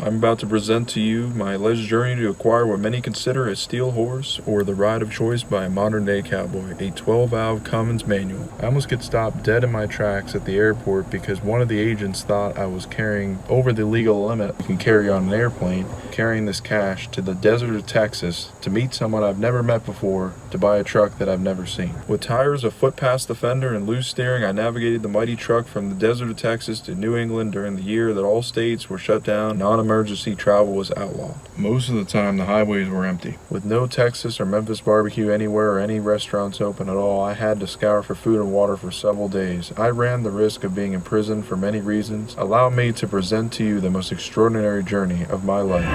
I'm about to present to you my alleged journey to acquire what many consider a steel horse or the ride of choice by a modern day cowboy, a 12-valve Cummins manual. I almost get stopped dead in my tracks at the airport because one of the agents thought I was carrying over the legal limit you can carry on an airplane, carrying this cash to the desert of Texas to meet someone I've never met before to buy a truck that I've never seen. With tires a foot past the fender and loose steering, I navigated the mighty truck from the desert of Texas to New England during the year that all states were shut down, non-emergency travel was outlawed. Most of the time the highways were empty. With no Texas or Memphis barbecue anywhere or any restaurants open at all, I had to scour for food and water for several days. I ran the risk of being imprisoned for many reasons. Allow me to present to you the most extraordinary journey of my life.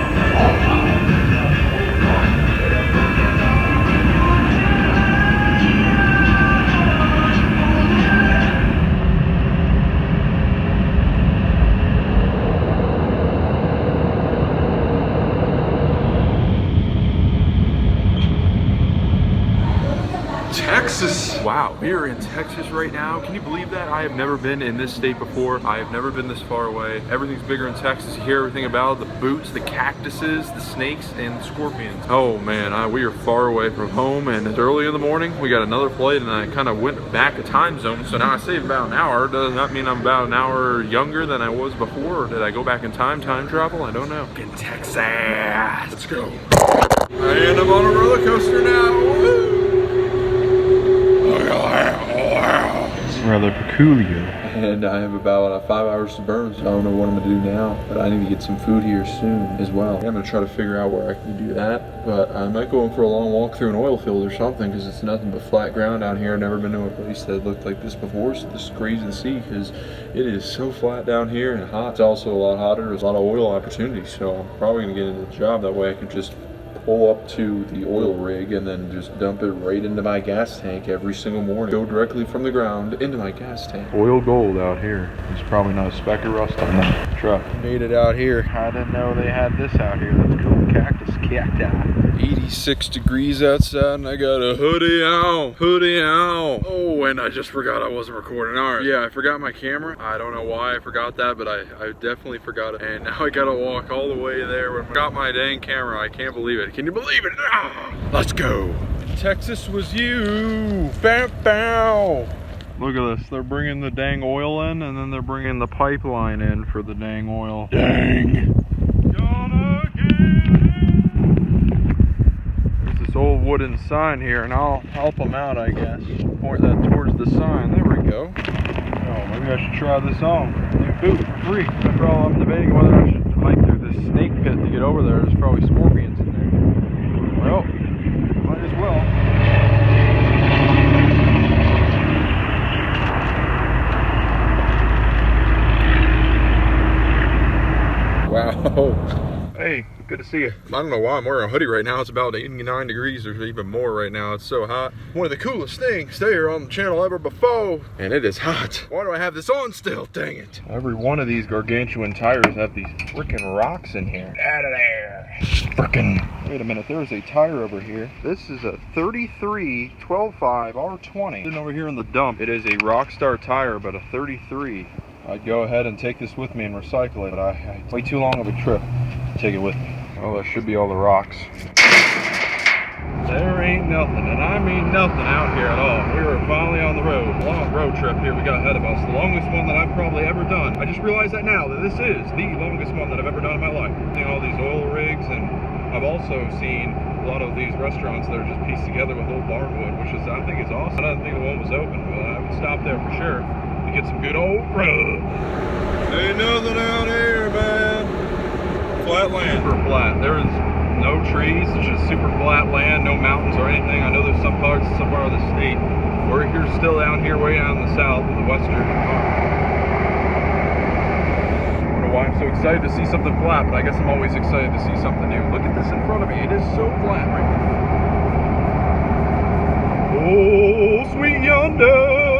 Texas. Wow, we are in Texas right now. Can you believe that? I have never been in this state before. I have never been this far away. Everything's bigger in Texas. You hear everything about it, the boots, the cactuses, the snakes, and the scorpions. Oh man, we are far away from home, and it's early in the morning. We got another flight, and I kind of went back a time zone. So now I saved about an hour. Does that mean I'm about an hour younger than I was before? Or did I go back in time travel? I don't know. In Texas. Let's go. And I'm on a roller coaster now. Woo! It's rather peculiar. And I have about 5 hours to burn, so I don't know what I'm gonna do now. But I need to get some food here soon as well. I'm gonna try to figure out where I can do that. But I might go in for a long walk through an oil field or something, because it's nothing but flat ground down here. I've never been to a place that looked like this before, so this is crazy to see, because it is so flat down here and hot. It's also a lot hotter. There's a lot of oil opportunities, so I'm probably gonna get into the job. That way I can just pull up to the oil rig and then just dump it right into my gas tank every single morning. Go directly from the ground into my gas tank. Oil gold out here. There's probably not a speck of rust on that truck. Made it out here. I didn't know they had this out here. That's cool. Cactus cacti. 86 degrees outside and I got a hoodie on. Hoodie on. Oh, and I just forgot I wasn't recording. All right. Yeah, I forgot my camera. I don't know why I forgot that, but I definitely forgot it. And now I gotta walk all the way there. I got my dang camera. I can't believe it. Can you believe it? Ah, let's go. Texas was you. Bow, bow. Look at this. They're bringing the dang oil in, and then they're bringing the pipeline in for the dang oil. Dang. There's this old wooden sign here, and I'll help them out, I guess. Point that towards the sign. There we go. Oh, maybe I should try this on. New boot for free. No problem. I'm debating whether I should hike through this snake pit to get over there. There's probably scorpions in there. Well, might as well. Wow. Hey, good to see you. I don't know why I'm wearing a hoodie right now. It's about 89 degrees or even more right now. It's so hot. One of the coolest things there on the channel ever before. And it is hot. Why do I have this on still? Dang it. Every one of these gargantuan tires have these freaking rocks in here. Out of there. Frickin'. Wait a minute, there's a tire over here. This is a 33 12.5 R20. Sitting over here in the dump. It is a Rockstar tire, but a 33. I'd go ahead and take this with me and recycle it, but it's way too long of a trip to take it with me. Well, that should be all the rocks. There ain't nothing, and I mean nothing out here at all. We were finally on the road. A long road trip here we got ahead of us. The longest one that I've probably ever done. I just realized that now, that this is the longest one that I've ever done in my life. Seeing all these oil rigs, and I've also seen a lot of these restaurants that are just pieced together with old barnwood, which is, I think, is awesome. I didn't think the one was open, but I would stop there for sure to get some good old rub. Ain't nothing out here, man. Flat land. Super flat. There is no trees. It's just super flat land, no mountains or anything. I know there's some parts somewhere of the state. We're here still down here way out in the south, in the western part. I don't know why I'm so excited to see something flat, but I guess I'm always excited to see something new. Look at this in front of me. It is so flat right now. Oh, sweet yonder.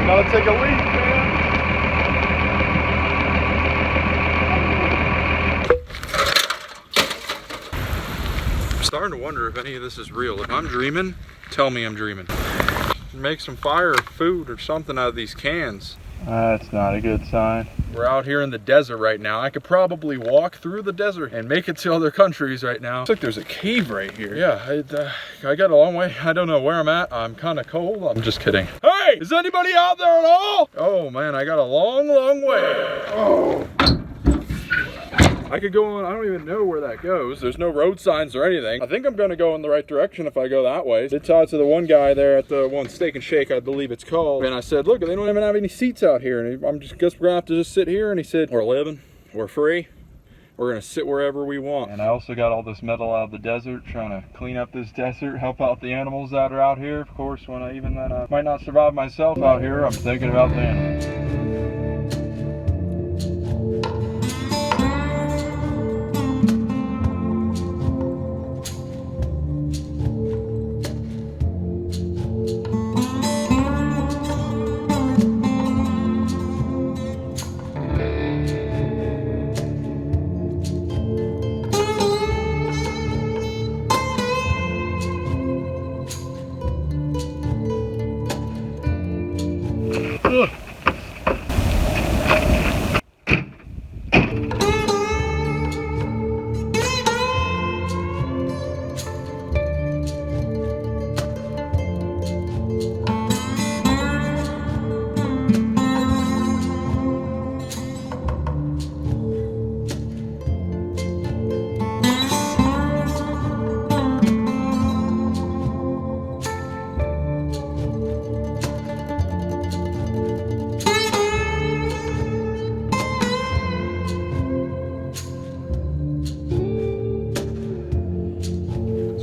Gotta take a leak, man. I'm starting to wonder if any of this is real. If I'm dreaming, tell me I'm dreaming. make some fire or food or something out of these cans. That's not a good sign. We're out here in the desert right now. I could probably walk through the desert and make it to other countries right now. Looks like there's a cave right here. Yeah, I got a long way. I don't know where I'm at. I'm kind of cold. I'm just kidding. Hey, is anybody out there at all? Oh man, I got a long, long way. Oh. I could go on, I don't even know where that goes. There's no road signs or anything. I think I'm gonna go in the right direction if I go that way. I did talk to the one guy there at the one Steak and Shake, I believe it's called. And I said, look, they don't even have any seats out here. And I'm just, guess we're gonna have to just sit here. And he said, we're living, we're free. We're gonna sit wherever we want. And I also got all this metal out of the desert, trying to clean up this desert, help out the animals that are out here. Of course, when I might not survive myself out here, I'm thinking about the animals.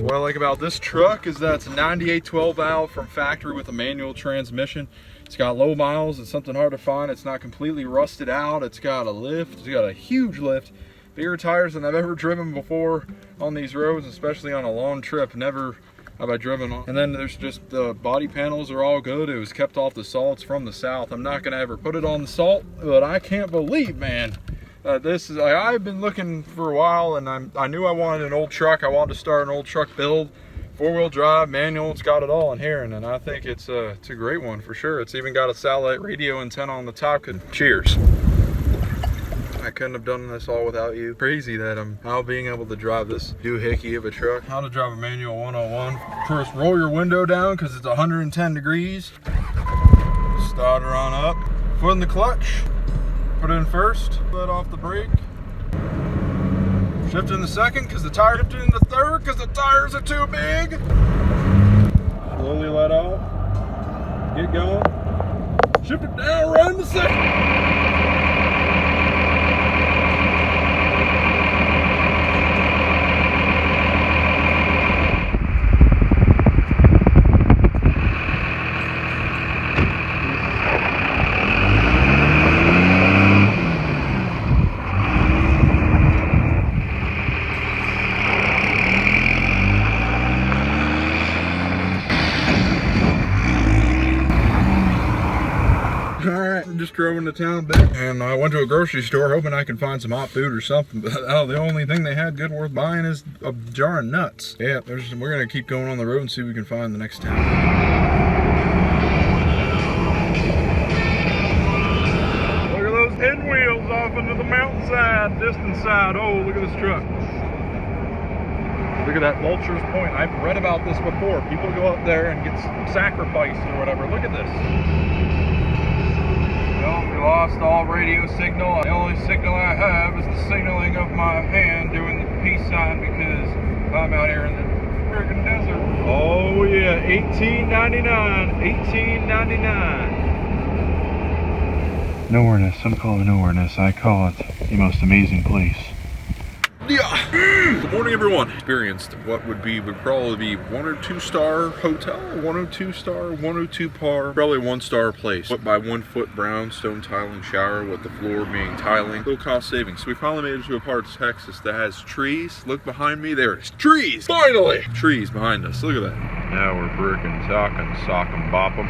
What I like about this truck is that it's a 98 12 valve from factory with a manual transmission. It's got low miles, it's something hard to find. It's not completely rusted out. It's got a lift, it's got a huge lift. Bigger tires than I've ever driven before on these roads, especially on a long trip. Never have I driven on. And then there's just the body panels are all good. It was kept off the salts from the south. I'm not gonna ever put it on the salt, but I can't believe, man, this is, I've been looking for a while, and I knew I wanted an old truck. I wanted to start an old truck build, 4-wheel drive, manual. It's got it all in here, and I think it's a great one for sure. It's even got a satellite radio antenna on the top. Cheers. I couldn't have done this all without you. Crazy that I'm now being able to drive this doohickey of a truck. How to drive a manual 101. First, roll your window down because it's 110 degrees. Start her on up. Foot in the clutch. Put it in first, let off the brake. Shift in the second because the tire, shift in the third because the tires are too big. Slowly let off. Get going. Shift it down, right in the second. Just drove into town a bit, and I went to a grocery store hoping I could find some hot food or something, but the only thing they had good worth buying is a jar of nuts. Yeah, we're gonna keep going on the road and see what we can find the next town. Look at those head wheels off into the mountainside, distant side. Oh, look at this truck. Look at that Vulture's Point. I've read about this before. People go up there and get sacrificed or whatever. Look at this. Well, we lost all radio signal. The only signal I have is the signaling of my hand doing the peace sign because I'm out here in the friggin' desert. Oh yeah, 1899, 1899. Nowhereness, some call it nowhereness. I call it the most amazing place. Yeah. Good morning, everyone. Experienced what would probably be 1 or 2 star hotel, 1 or 2 star, 1 or 2 par, probably 1 star place. Foot by 1 foot brownstone tiling shower with the floor being tiling. Low cost savings. So we finally made it to a part of Texas that has trees. Look behind me, there it is. Trees! Finally! Trees behind us. Look at that. Now we're bricking, talking, sock 'em, bop 'em.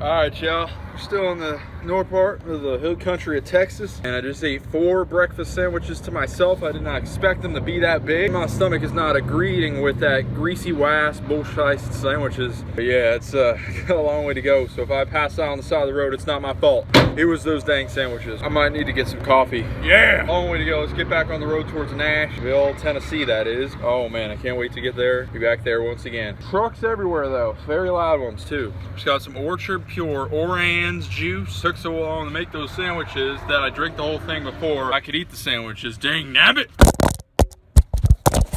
Alright, y'all. We're still in the north part of the hill country of Texas, and I just ate 4 breakfast sandwiches to myself. I did not expect them to be that big. My stomach is not agreeing with that greasy wass bullshit sandwiches. But yeah, it's got a long way to go. So if I pass out on the side of the road, it's not my fault. It was those dang sandwiches. I might need to get some coffee. Yeah, long way to go. Let's get back on the road towards Nashville, Tennessee, that is. Oh man, I can't wait to get there. Be back there once again. Trucks everywhere though, very loud ones too. Just got some Orchard Pure orange juice. Took so long to make those sandwiches that I drank the whole thing before I could eat the sandwiches. Dang nabbit!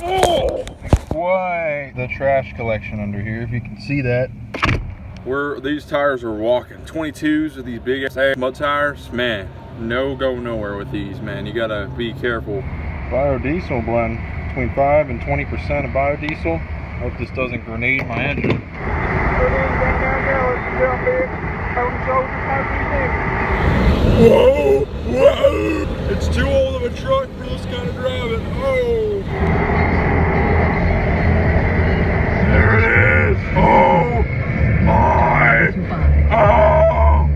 Oh! Quite the trash collection under here, if you can see that. Where these tires are walking. 22s with these big ass mud tires. Man, no go nowhere with these, man. You gotta be careful. Biodiesel blend between 5 and 20% of biodiesel. Hope this doesn't grenade my engine. Whoa! Whoa! It's too old of a truck for this kind of driving. Oh! There it is! Oh! My! Oh!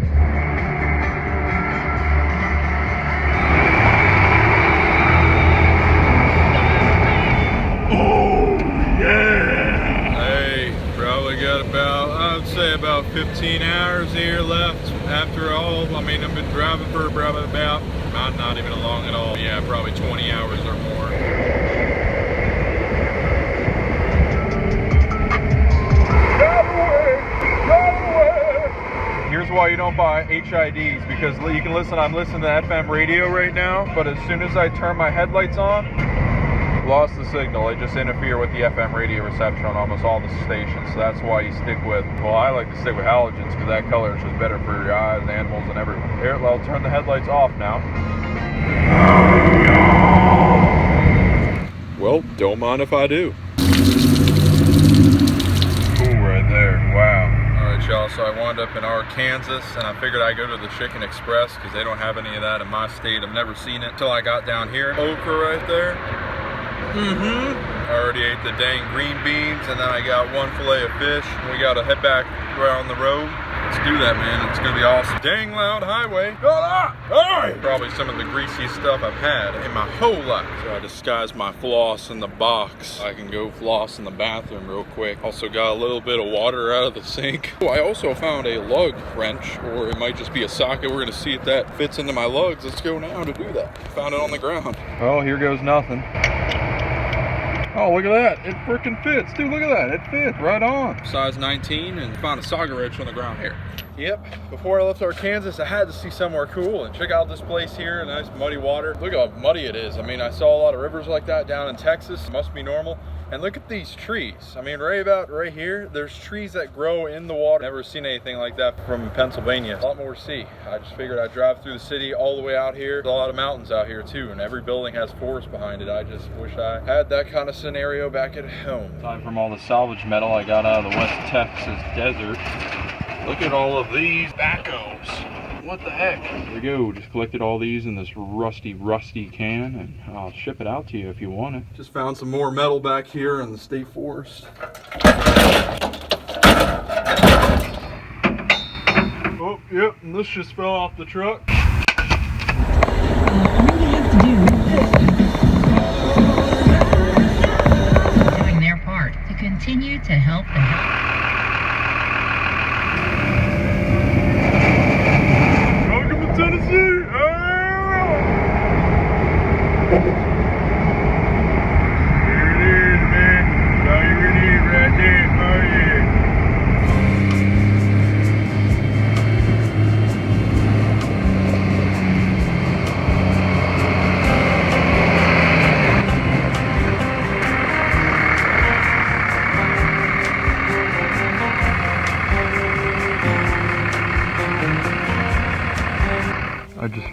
Oh! Yeah! Hey, probably got about, I'd say about 15 hours here left after all. I mean, I've been driving for probably about, not even long at all. Yeah, probably 20 hours or more. Here's why you don't buy HIDs, because you can listen, I'm listening to FM radio right now, but as soon as I turn my headlights on, lost the signal. It just interfered with the FM radio reception on almost all the stations. So that's why you stick with, well, I like to stick with halogens because that color is just better for your eyes, animals, and everyone. Here, I'll turn the headlights off now. Well, don't mind if I do. Cool right there. Wow. Alright y'all, so I wound up in Arkansas and I figured I'd go to the Chicken Express because they don't have any of that in my state. I've never seen it until I got down here. Okra right there. I already ate the dang green beans and then I got 1 fillet of fish. We gotta head back around the road. Let's do that, man. It's gonna be awesome. Dang loud highway. Probably some of the greasiest stuff I've had in my whole life. So I disguised my floss in the box. I can go floss in the bathroom real quick. Also got a little bit of water out of the sink. Oh, I also found a lug wrench, or it might just be a socket. We're gonna see if that fits into my lugs. Let's go now to do that. Found it on the ground. Oh, here goes nothing. Oh, look at that. It freaking fits. Dude, look at that. It fits right on. Size 19, and found a socket wrench on the ground here. Yep, before I left Arkansas, I had to see somewhere cool and check out this place here. Nice muddy water. Look how muddy it is. I mean, I saw a lot of rivers like that down in Texas. It must be normal. And look at these trees. I mean, right about right here, there's trees that grow in the water. Never seen anything like that from Pennsylvania. A lot more to see. I just figured I'd drive through the city all the way out here. There's a lot of mountains out here too, and every building has forest behind it. I just wish I had that kind of scenario back at home. Aside from all the salvage metal I got out of the West Texas desert, look at all of these backhoes. What the heck? There we go. Just collected all these in this rusty can, and I'll ship it out to you if you want it. Just found some more metal back here in the state forest. Oh, yep, and this just fell off the truck. All you have to do is doing their part to continue to help the Tennessee! There it is, man. That's all you really need right there. Oh, yeah.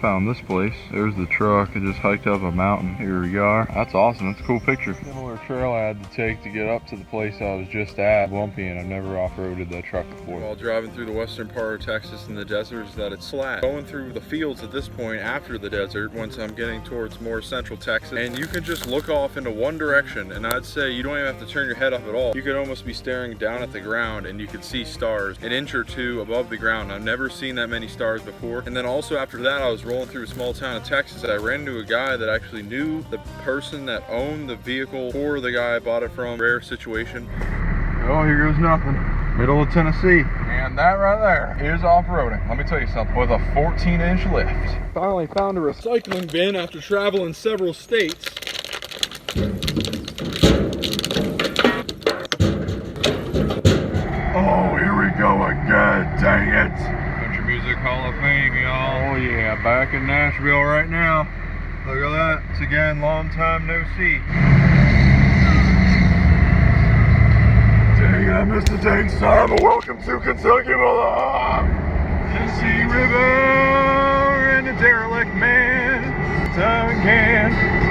found this place. There's the truck. It just hiked up a mountain. Here we are. That's awesome. That's a cool picture. Similar trail I had to take to get up to the place I was just at. Bumpy, and I've never off-roaded that truck before. While driving through the western part of Texas in the desert is that it's flat. Going through the fields at this point after the desert, once I'm getting towards more central Texas, and you can just look off into one direction, and I'd say you don't even have to turn your head up at all. You could almost be staring down at the ground and you could see stars an inch or two above the ground. I've never seen that many stars before. And then also after that, I was rolling through a small town of Texas. I ran into a guy that actually knew the person that owned the vehicle for the guy I bought it from. Rare situation. Oh, here goes nothing. Middle of Tennessee. And that right there is off-roading. Let me tell you something, with a 14-inch lift. Finally found a recycling bin after traveling several states. Oh, here we go again, dang it. Country Music Hall of Fame, y'all. Oh yeah, back in Nashville right now. Look at that. It's again, long time no see. Dang it, I missed the dang sign, but welcome to Kentucky, brother. Tennessee River and the derelict man. Time can.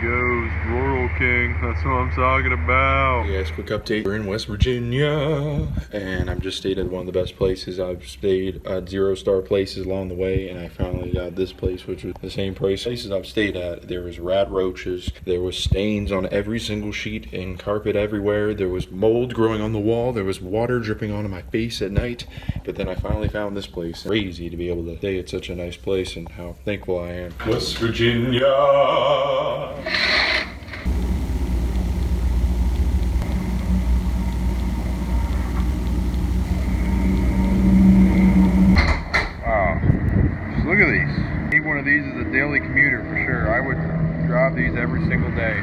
Goes Rural King, that's what I'm talking about. Yes, quick update. We're in West Virginia, and I've just stayed at one of the best places. I've stayed at 0-star places along the way, and I finally got this place, which was the same places I've stayed at. There was rat roaches, there was stains on every single sheet and carpet everywhere, there was mold growing on the wall, there was water dripping onto my face at night, but then I finally found this place. Crazy to be able to stay at such a nice place, and how thankful I am. West Virginia. Look at these. Need one of these as a daily commuter for sure. I would drive these every single day.